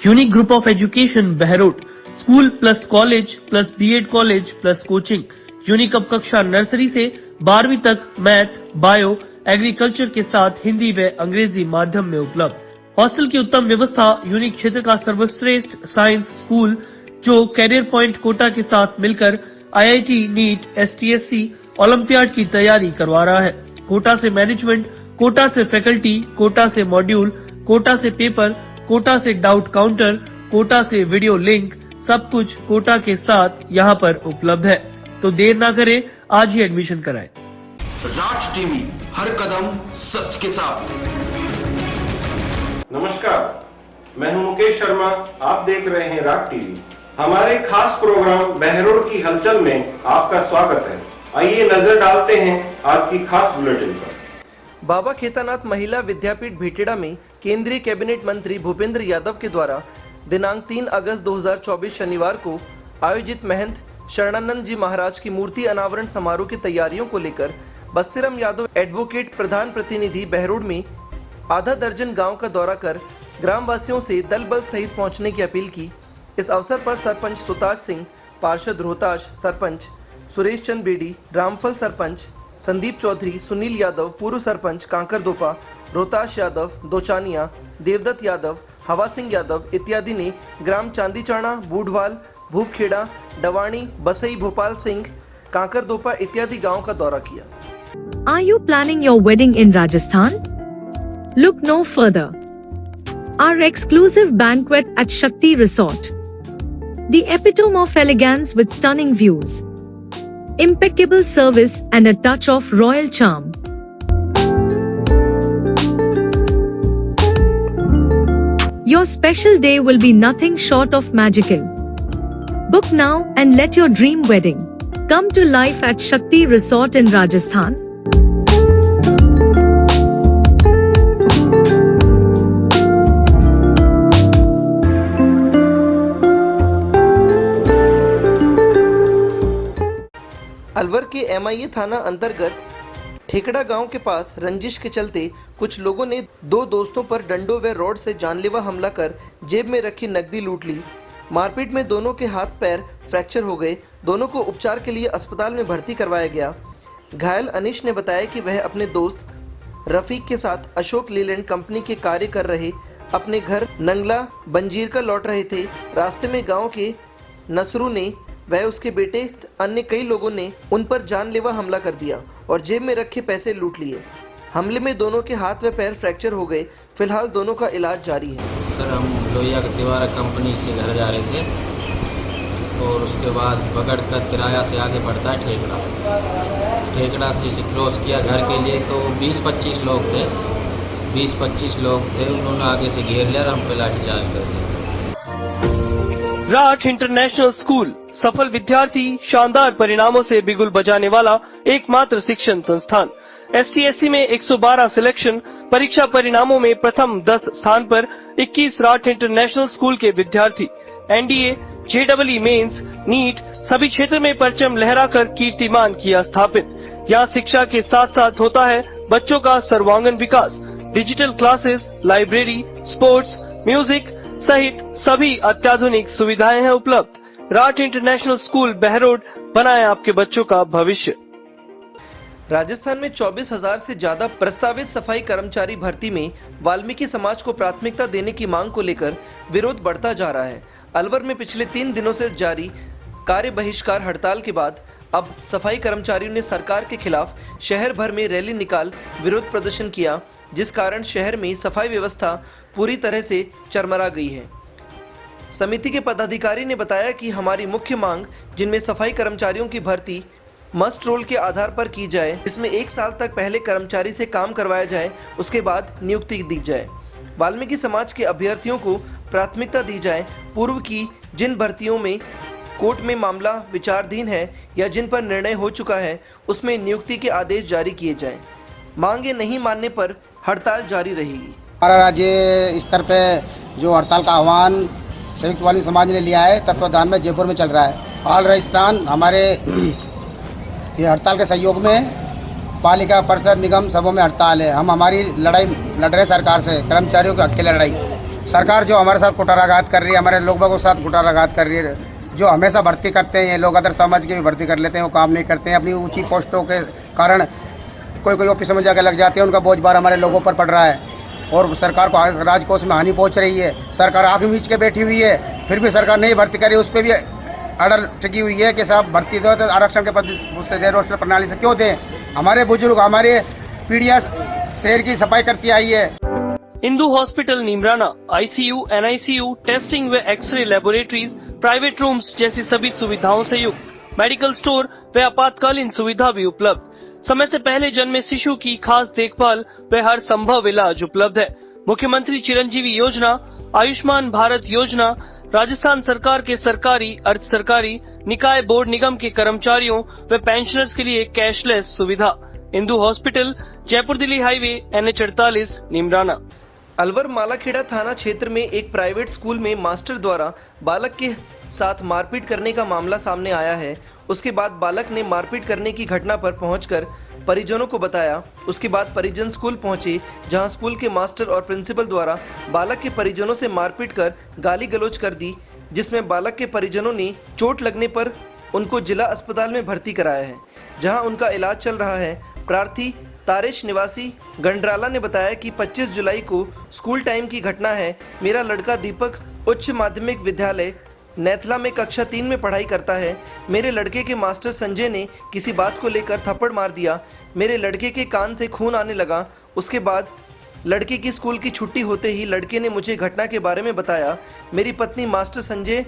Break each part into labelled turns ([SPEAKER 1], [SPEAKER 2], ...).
[SPEAKER 1] Unique group of education Behror, school plus college plus BEd college plus coaching. Unique अब कक्षा nursery से 12वीं तक मैथ, बायो, एग्रीकल्चर के साथ हिंदी व अंग्रेजी माध्यम में उपलब्ध। हॉस्टल की उत्तम व्यवस्था। यूनिक क्षेत्र का सर्वश्रेष्ठ साइंस स्कूल जो कैरियर पॉइंट कोटा के साथ मिलकर आईआईटी, नीट, एसटीएससी, ओलंपियाड की तैयारी करवा रहा है। कोटा से मैनेजमेंट, कोटा से फैकल्टी, कोटा से मॉड्यूल, कोटा से पेपर, कोटा से डाउट काउंटर, कोटा से वीडियो लिंक, सब कुछ कोटा के साथ यहाँ पर उपलब्ध है। तो देर ना करें, आज ही एडमिशन कराएं।
[SPEAKER 2] राज टीवी, हर कदम सच के साथ।
[SPEAKER 3] नमस्कार, मैं हूं मुकेश शर्मा। आप देख रहे हैं राज टीवी। हमारे खास प्रोग्राम बहरोड की हलचल में आपका स्वागत है। आइए नजर डालते हैं आज की खास बुलेटिन पर।
[SPEAKER 4] बाबा खेतानाथ महिला विद्यापीठ भेटेड़ा में केंद्रीय कैबिनेट मंत्री भूपेंद्र यादव के द्वारा दिनांक 3 अगस्त 2024 शनिवार को आयोजित महंत शरणानंद जी महाराज की मूर्ति अनावरण समारोह की तैयारियों को लेकर बस्तीराम यादव एडवोकेट प्रधान प्रतिनिधि बहरोड में आधा दर्जन गांव का दौरा कर ग्रामवासियों से दल बल सहित पहुंचने की अपील की। इस अवसर पर सरपंच सुताज सिंह, पार्षद रोहताश, सरपंच सुरेश चंद बेडी, रामफल सरपंच संदीप चौधरी, सुनील यादव, पूर्व सरपंच कांकरदोपा, रोहताश यादव, दोचानिया, देवदत्त यादव, हवा सिंह यादव इत्यादि ने ग्राम चांदीचाणा, बूढ़वाल, भूपखेड़ा, डवाणी, बसई, भोपाल सिंह, कांकरदोपा इत्यादि गांव का दौरा किया।
[SPEAKER 5] Are you planning your wedding in Rajasthan? Look no further. Our exclusive banquet at Shakti Resort. The epitome of elegance with stunning views, impeccable service and a touch of royal charm. Your special day will be nothing short of magical. Book now and let your dream wedding come to life at Shakti Resort in Rajasthan.
[SPEAKER 4] Alwar के MIA थाना अंतर्गत ठेकड़ा गांव के पास रंजिश के चलते कुछ लोगों ने दो दोस्तों पर डंडों व रॉड से जानलेवा हमला कर जेब में रखी नकदी लूट ली। मारपीट में दोनों के हाथ पैर फ्रैक्चर हो गए। दोनों को उपचार के लिए अस्पताल में भर्ती करवाया गया। घायल अनीश ने बताया कि वह अपने दोस्त रफीक के साथ अशोक लीलैंड कंपनी के कार्य कर रहे अपने घर नंगला बंजीर का लौट रहे थे। रास्ते में गाँव के नसरू ने वह उसके बेटे अन्य कई लोगों ने उन पर जानलेवा हमला कर दिया और जेब में रखे पैसे लूट लिए। हमले में दोनों के हाथ व पैर फ्रैक्चर हो गए। फिलहाल दोनों का इलाज जारी है।
[SPEAKER 6] सर, हम लोहिया के तिवारा कंपनी से घर जा रहे थे और उसके बाद बगड़ कर किराया से आगे बढ़ता है ठेकड़ा से क्रॉस किया घर के लिए तो 20-25 लोग थे। 20-25 लोग थे, उन्होंने आगे से घेर लिया और हम पे लाठीचार्ज कर दिया।
[SPEAKER 1] राठ इंटरनेशनल स्कूल सफल विद्यार्थी, शानदार परिणामों से बिगुल बजाने वाला एकमात्र शिक्षण संस्थान। एससीएससी में 112 सिलेक्शन, परीक्षा परिणामों में प्रथम 10 स्थान पर 21 राठ इंटरनेशनल स्कूल के विद्यार्थी। एनडीए, जेईई मेंस, नीट सभी क्षेत्र में परचम लहराकर कीर्तिमान किया स्थापित। यहाँ शिक्षा के साथ साथ होता है बच्चों का सर्वांगीण विकास। Digital classes, library, sports, music सहित सभी अत्याधुनिक सुविधाएं हैं उपलब्ध। राठ इंटरनेशनल स्कूल बहरोड, बनाए आपके बच्चों का भविष्य।
[SPEAKER 4] राजस्थान में 24,000 से ज्यादा प्रस्तावित सफाई कर्मचारी भर्ती में वाल्मीकि समाज को प्राथमिकता देने की मांग को लेकर विरोध बढ़ता जा रहा है। अलवर में पिछले 3 दिनों से जारी कार्य बहिष्कार हड़ताल के बाद अब सफाई कर्मचारियों ने सरकार के खिलाफ शहर भर में रैली निकाल विरोध प्रदर्शन किया, जिस कारण शहर में सफाई व्यवस्था पूरी तरह से चरमरा गई है। समिति के पदाधिकारी ने बताया कि हमारी मुख्य मांग, जिनमें सफाई कर्मचारियों की भर्ती मस्ट रोल के आधार पर की जाए, इसमें 1 साल तक पहले कर्मचारी से काम करवाया जाए, उसके बाद नियुक्ति दी जाए। वाल्मीकि समाज के अभ्यर्थियों को प्राथमिकता दी जाए। पूर्व की जिन भर्तियों में कोर्ट में मामला विचाराधीन है या जिन पर निर्णय हो चुका है, उसमें नियुक्ति के आदेश जारी किए जाएं। मांगे नहीं मानने पर हड़ताल जारी रहेगी।
[SPEAKER 7] हमारा राज्य स्तर पे जो हड़ताल का आह्वान संयुक्त वाल्मीकि समाज ने लिया है, तत्वाधान में जयपुर में चल रहा है। ऑल राजस्थान हमारे ये हड़ताल के सहयोग में पालिका परिषद निगम सबों में हड़ताल है। हम हमारी लड़ाई लड़ रहे सरकार से, कर्मचारियों के हक के लड़ाई। सरकार जो हमारे साथ कुठाराघात कर रही है, हमारे लोगों के साथ कुठाराघात कर रही है, जो हमेशा भर्ती करते हैं ये लोग अदर समाज के भी भर्ती कर लेते हैं, वो काम नहीं करते हैं, अपनी ऊंची पोस्टों के कारण कोई ऑफिस में जाकर लग जाते हैं, उनका बोझ भार हमारे लोगों पर पड़ रहा है और सरकार को राजकोष में हानि पहुंच रही है। सरकार आंख मीच के बैठी हुई है, फिर भी सरकार नहीं भर्ती करी, उस पर भी अड़ल टिकी हुई है कि साहब भर्ती दो तो आरक्षण के पद उससे दे, रोस्टर प्रणाली से क्यों दें। हमारे बुजुर्ग, हमारे पीढ़ियाँ शहर की सफाई करती आई है।
[SPEAKER 1] Indu hospital Neemrana ICU, NICU, testing व एक्सरे लेबोरेटरीज, प्राइवेट रूम्स जैसी सभी सुविधाओं से युक्त मेडिकल स्टोर व आपातकालीन सुविधा भी उपलब्ध। समय से पहले जन्मे शिशु की खास देखभाल व हर संभव इलाज उपलब्ध है। मुख्यमंत्री चिरंजीवी योजना, आयुष्मान भारत योजना, राजस्थान सरकार के सरकारी, अर्ध सरकारी, निकाय, बोर्ड, निगम के कर्मचारियों व पेंशनर्स के लिए कैशलेस सुविधा। Indu hospital, Jaipur Delhi highway, NH48, Neemrana.
[SPEAKER 4] Alwar Malakhera थाना क्षेत्र में एक प्राइवेट स्कूल में मास्टर द्वारा बालक के साथ मारपीट करने का मामला सामने आया है। उसके बाद बालक ने मारपीट करने की घटना पर पहुंचकर परिजनों को बताया। उसके बाद परिजन स्कूल पहुंचे, जहां स्कूल के मास्टर और प्रिंसिपल द्वारा बालक के परिजनों से मारपीट कर गाली गलौज कर दी, जिसमें बालक के परिजनों ने चोट लगने पर उनको जिला अस्पताल में भर्ती कराया है, जहाँ उनका इलाज चल रहा है। प्रार्थी तारेश निवासी गंडराला ने बताया कि 25 जुलाई को स्कूल टाइम की घटना है। मेरा लड़का दीपक उच्च माध्यमिक विद्यालय नैथला में कक्षा 3 में पढ़ाई करता है। मेरे लड़के के मास्टर संजय ने किसी बात को लेकर थप्पड़ मार दिया। मेरे लड़के के कान से खून आने लगा। उसके बाद लड़के की स्कूल की छुट्टी होते ही लड़के ने मुझे घटना के बारे में बताया। मेरी पत्नी मास्टर संजय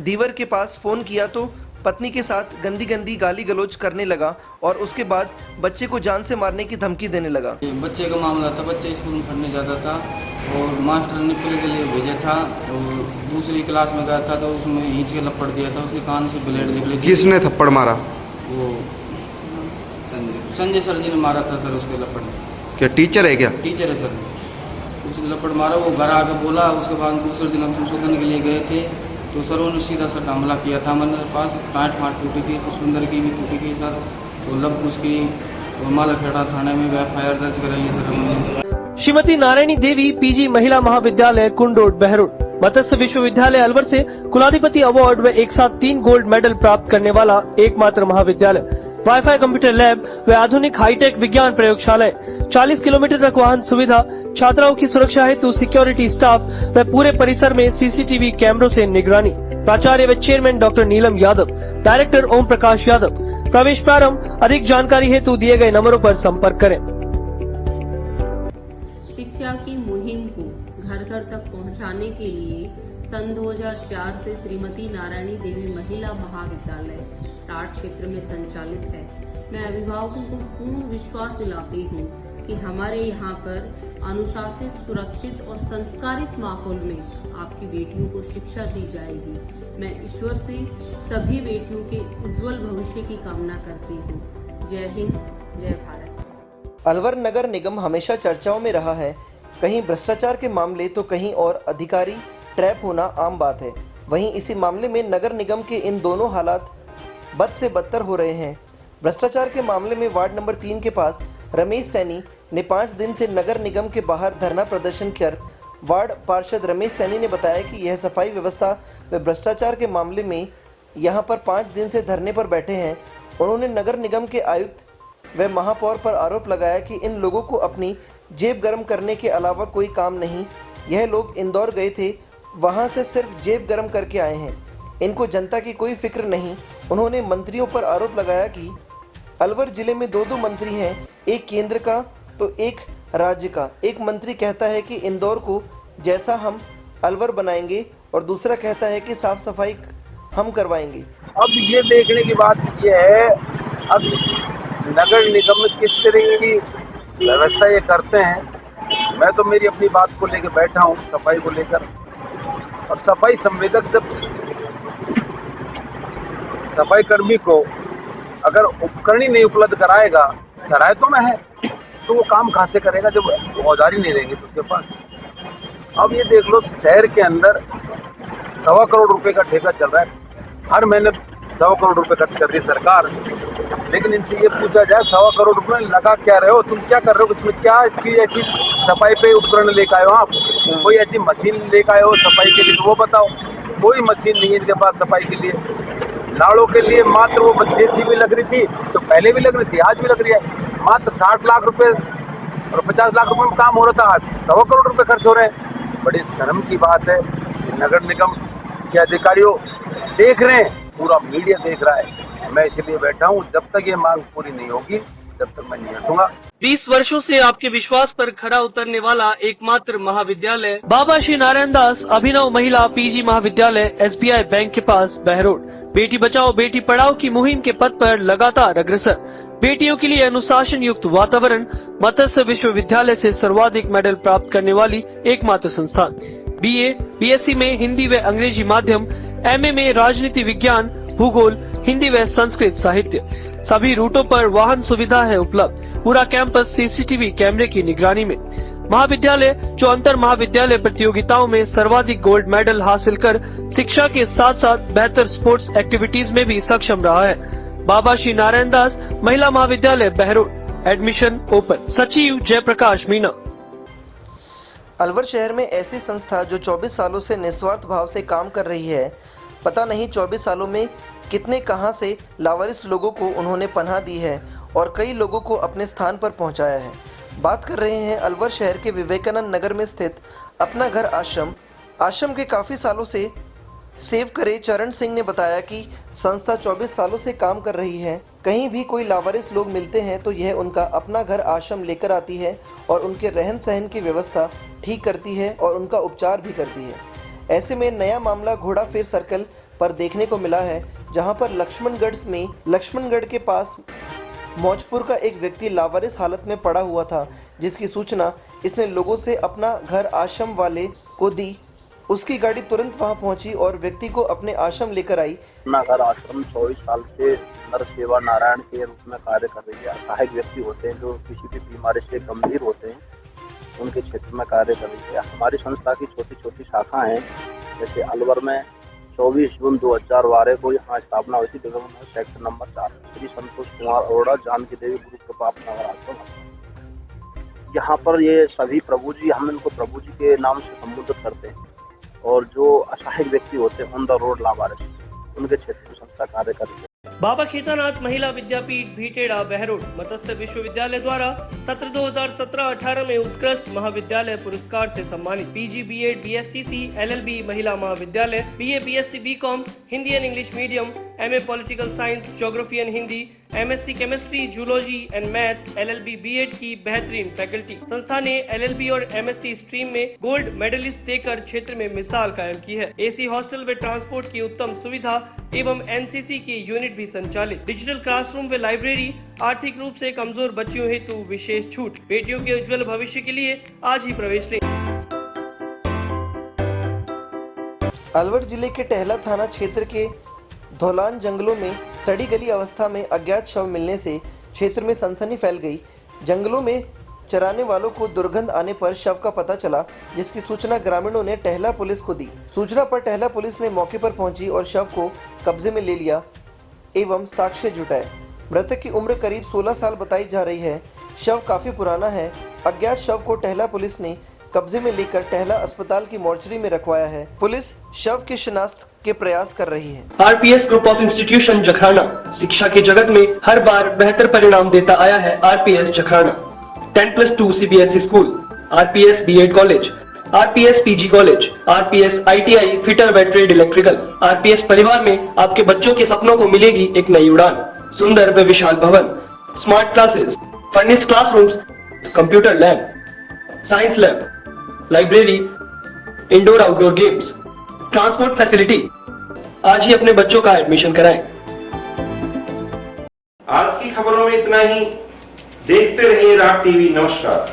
[SPEAKER 4] दीवर के पास फ़ोन किया तो पत्नी के साथ गंदी गाली गलौज करने लगा और उसके बाद बच्चे को जान से मारने की धमकी देने लगा।
[SPEAKER 6] बच्चे का मामला था, बच्चे स्कूल में पढ़ने जाता था और मास्टर ने प्ले के लिए भेजा था और दूसरी क्लास में गया था तो उसमें हींच के लपड़ दिया था, उसके कान से ब्लेड निकली।
[SPEAKER 8] किसने थप्पड़ मारा?
[SPEAKER 6] वो संजय सर जी ने मारा था सर उसके लपड़।
[SPEAKER 8] क्या टीचर है क्या?
[SPEAKER 6] टीचर है सर, उसने लपड़ मारा। वो घर आके बोला, उसके बाद दूसरे दिन हम संशोधन के लिए गए थे तो सर उन्होंने सीधा सर हमला किया था। हमारे पास गांठ फाट टूटी थी, पुष्पिंदर की भी टूटी थी सर। तो लग उसकी मालाखेड़ा थाने में FIR दर्ज कराई है सर हमने।
[SPEAKER 1] श्रीमती नारायणी देवी पीजी महिला महाविद्यालय कुंडोड बहरोड, मत्स्य विश्वविद्यालय अलवर से कुलाधिपति अवार्ड व एक साथ 3 गोल्ड मेडल प्राप्त करने वाला एकमात्र महाविद्यालय। वाईफाई, कंप्यूटर लैब व आधुनिक हाईटेक विज्ञान प्रयोगशालाएं, 40 किलोमीटर तक वाहन सुविधा, छात्राओं की सुरक्षा हेतु सिक्योरिटी स्टाफ व पूरे परिसर में CCTV कैमरों से निगरानी। प्राचार्य व चेयरमैन डॉक्टर नीलम यादव, डायरेक्टर ओम प्रकाश यादव। प्रवेश प्रारंभ। अधिक जानकारी हेतु दिए गए नंबरों पर संपर्क करें।
[SPEAKER 9] शिक्षा की मुहिम को घर घर तक पहुंचाने के लिए सन 2004 से श्रीमती नारायणी देवी महिला महाविद्यालय टाट क्षेत्र में संचालित है। मैं अभिभावकों को पूर्ण विश्वास दिलाती हूँ कि हमारे यहाँ पर अनुशासित, सुरक्षित और संस्कारित माहौल में आपकी बेटियों को शिक्षा दी जाएगी। मैं ईश्वर से सभी बेटियों के उज्जवल भविष्य की कामना करती हूँ। जय हिंद, जय भारत।
[SPEAKER 4] अलवर नगर निगम हमेशा चर्चाओं में रहा है। कहीं भ्रष्टाचार के मामले तो कहीं और अधिकारी ट्रैप होना आम बात है। वहीं इसी मामले में नगर निगम के इन दोनों हालात बद से बदतर हो रहे हैं। भ्रष्टाचार के मामले में वार्ड नंबर 3 के पास रमेश सैनी ने 5 दिन से नगर निगम के बाहर धरना प्रदर्शन कर वार्ड पार्षद रमेश सैनी ने बताया कि यह सफाई व्यवस्था व भ्रष्टाचार के मामले में यहां पर 5 दिन से धरने पर बैठे हैं। उन्होंने नगर निगम के आयुक्त व महापौर पर आरोप लगाया कि इन लोगों को अपनी जेब गर्म करने के अलावा कोई काम नहीं। यह लोग इंदौर गए थे, वहां से सिर्फ जेब गर्म करके आए हैं, इनको जनता की कोई फिक्र नहीं। उन्होंने मंत्रियों पर आरोप लगाया कि अलवर जिले में 2 मंत्री हैं, एक केंद्र का तो एक राज्य का। एक मंत्री कहता है कि इंदौर को जैसा हम अलवर बनाएंगे और दूसरा कहता है कि साफ सफाई हम करवाएंगे।
[SPEAKER 10] अब ये देखने की बात ये है, अब नगर निगम में किस तरह की व्यवस्था ये करते हैं। मैं तो मेरी अपनी बात को लेकर बैठा हूँ, सफाई को लेकर। और सफाई संवेदक जब सफाई कर्मी को अगर उपकरण ही नहीं उपलब्ध कराएगा, कराए तो मैं है, तो वो काम कहाँ से करेगा जब औजार ही नहीं रहेंगे तो उसके पास। अब ये देख लो, शहर के अंदर 1.25 करोड़ रुपए का ठेका चल रहा है। हर महीने 1.25 करोड़ रुपए खर्च कर रही है सरकार। लेकिन इनसे ये पूछा जाए 1.25 करोड़ रुपए लगा क्या रहे हो, तुम क्या कर रहे हो, इसमें क्या इसकी ऐसी सफाई पे उपकरण लेकर आए हो आप, कोई ऐसी मशीन लेकर आए हो सफाई के लिए तो वो बताओ। कोई मशीन नहीं है इनके पास सफाई के लिए। नालों के लिए मात्र वो JCB लग रही थी, तो पहले भी लग रही थी, आज भी लग रही है। मात्र 60 लाख रुपए और 50 लाख रुपए में काम हो रहा था, आज 1.25 करोड़ रुपए खर्च हो रहे हैं। बड़ी शर्म की बात है। नगर निगम के अधिकारियों देख रहे हैं, पूरा मीडिया देख रहा है। मैं इसलिए बैठा हूँ, जब तक ये मांग पूरी नहीं होगी तब तक मैं नहीं हटूंगा।
[SPEAKER 1] 20 वर्षों से आपके विश्वास पर खरा उतरने वाला एकमात्र महाविद्यालय बाबा श्री नारायण दास अभिनव महिला PG महाविद्यालय SBI बैंक के पास बहरोड। बेटी बचाओ बेटी पढ़ाओ की मुहिम के पथ पर लगातार अग्रसर। बेटियों के लिए अनुशासन युक्त वातावरण। मत्स्य विश्वविद्यालय से सर्वाधिक मेडल प्राप्त करने वाली एकमात्र संस्थान। BA BSc में हिंदी व अंग्रेजी माध्यम, MA में राजनीति विज्ञान, भूगोल, हिंदी व संस्कृत साहित्य। सभी रूटों पर वाहन सुविधा है उपलब्ध। पूरा कैंपस CCTV कैमरे की निगरानी में। महाविद्यालय जो अंतर महाविद्यालय प्रतियोगिताओं में सर्वाधिक गोल्ड मेडल हासिल कर शिक्षा के साथ साथ बेहतर स्पोर्ट्स एक्टिविटीज में भी सक्षम रहा है। बाबा श्री नारायण दास महिला महाविद्यालय बहरोड। Admission open. सचिव जयप्रकाश मीना।
[SPEAKER 4] अलवर शहर में ऐसी संस्था जो 24 सालों से निस्वार्थ भाव से काम कर रही है। पता नहीं 24 सालों में कितने कहां से लावारिस लोगों को उन्होंने पनाह दी है और कई लोगों को अपने स्थान पर पहुंचाया है। बात कर रहे हैं अलवर शहर के विवेकानंद नगर में स्थित अपना घर आश्रम के काफ़ी सालों से सेव करे चरण सिंह ने बताया कि संस्था 24 सालों से काम कर रही है। कहीं भी कोई लावारिस लोग मिलते हैं तो यह उनका अपना घर आश्रम लेकर आती है और उनके रहन सहन की व्यवस्था ठीक करती है और उनका उपचार भी करती है। ऐसे में नया मामला घोड़ाफेर सर्कल पर देखने को मिला है, जहां पर लक्ष्मणगढ़ के पास मौजपुर का एक व्यक्ति लावारिस हालत में पड़ा हुआ था, जिसकी सूचना इसने लोगों से अपना घर आश्रम वाले को दी। उसकी गाड़ी तुरंत वहां पहुंची और व्यक्ति को अपने आश्रम लेकर आई।
[SPEAKER 10] अपना घर आश्रम 24 साल से नर सेवा नारायण के रूप में कार्य कर रही है। असहाय व्यक्ति होते हैं जो किसी भी बीमारी से गंभीर होते हैं, उनके क्षेत्र में कार्य कर रही है। हमारी संस्था की छोटी छोटी शाखा हैं, जैसे अलवर में 24 जून 2012 को यहाँ स्थापना हुई थी, सेक्टर नंबर 4, श्री संतोष कुमार अरोड़ा जानकी देवी गुरु कृपा नगर आश्रम। यहाँ पर ये सभी प्रभु जी, हम इनको प्रभु जी के नाम से संबोधित करते हैं, और जो असहाय व्यक्ति होते हैं ऑन द रोड लावारिस, उनके क्षेत्र में संस्था कार्य कर रही है।
[SPEAKER 1] बाबा खेतानाथ महिला विद्यापीठ भीटेड़ा बहरोड मत्स्य विश्वविद्यालय द्वारा सत्र 2017-18 में उत्कृष्ट महाविद्यालय पुरस्कार से सम्मानित PG B.Ed BSTC LLB महिला महाविद्यालय, BA BSc BCom Hindi and English medium, MA political science, geography and Hindi, MSc chemistry, zoology and math, LLB B.Ed की बेहतरीन फैकल्टी। संस्था ने LLB और MSc स्ट्रीम में गोल्ड मेडलिस्ट देकर क्षेत्र में मिसाल कायम की है। AC हॉस्टल व ट्रांसपोर्ट की उत्तम सुविधा एवं NCC के यूनिट भी संचालित। डिजिटल क्लासरूम व लाइब्रेरी। आर्थिक रूप से कमजोर बच्चियों हेतु विशेष छूट। बेटियों के उज्जवल भविष्य के लिए आज ही प्रवेश लें।
[SPEAKER 4] अलवर जिले के टहला थाना क्षेत्र के धौलान जंगलों में सड़ी गली अवस्था में अज्ञात शव मिलने से क्षेत्र में सनसनी फैल गई। जंगलों में चराने वालों को दुर्गंध आने पर शव का पता चला, जिसकी सूचना ग्रामीणों ने टहला पुलिस को दी। सूचना पर टहला पुलिस ने मौके पर पहुंची और शव को कब्जे में ले लिया एवं साक्ष्य जुटाए। मृतक की उम्र करीब 16 साल बताई जा रही है। शव काफी पुराना है। अज्ञात शव को टहला पुलिस ने कब्जे में लेकर टहला अस्पताल की मोर्चरी में रखवाया है। पुलिस शव की शिनाख्त के प्रयास कर रही है।
[SPEAKER 1] RPS group of institution Jakhrana शिक्षा के जगत में हर बार बेहतर परिणाम देता आया है। RPS Jakhrana 10+2 CBSE school, RPS B.Ed college, RPS PG college, RPS ITI fitter व ट्रेड इलेक्ट्रिकल। RPS परिवार में आपके बच्चों के सपनों को मिलेगी एक नई उड़ान। सुंदर व विशाल भवन, smart classes, furnished classrooms, computer lab, science lab, library, indoor outdoor games, transport facility. आज ही अपने बच्चों का एडमिशन कराएं।
[SPEAKER 3] आज की खबरों में इतना ही। देखते रहिए राग टीवी। नमस्कार।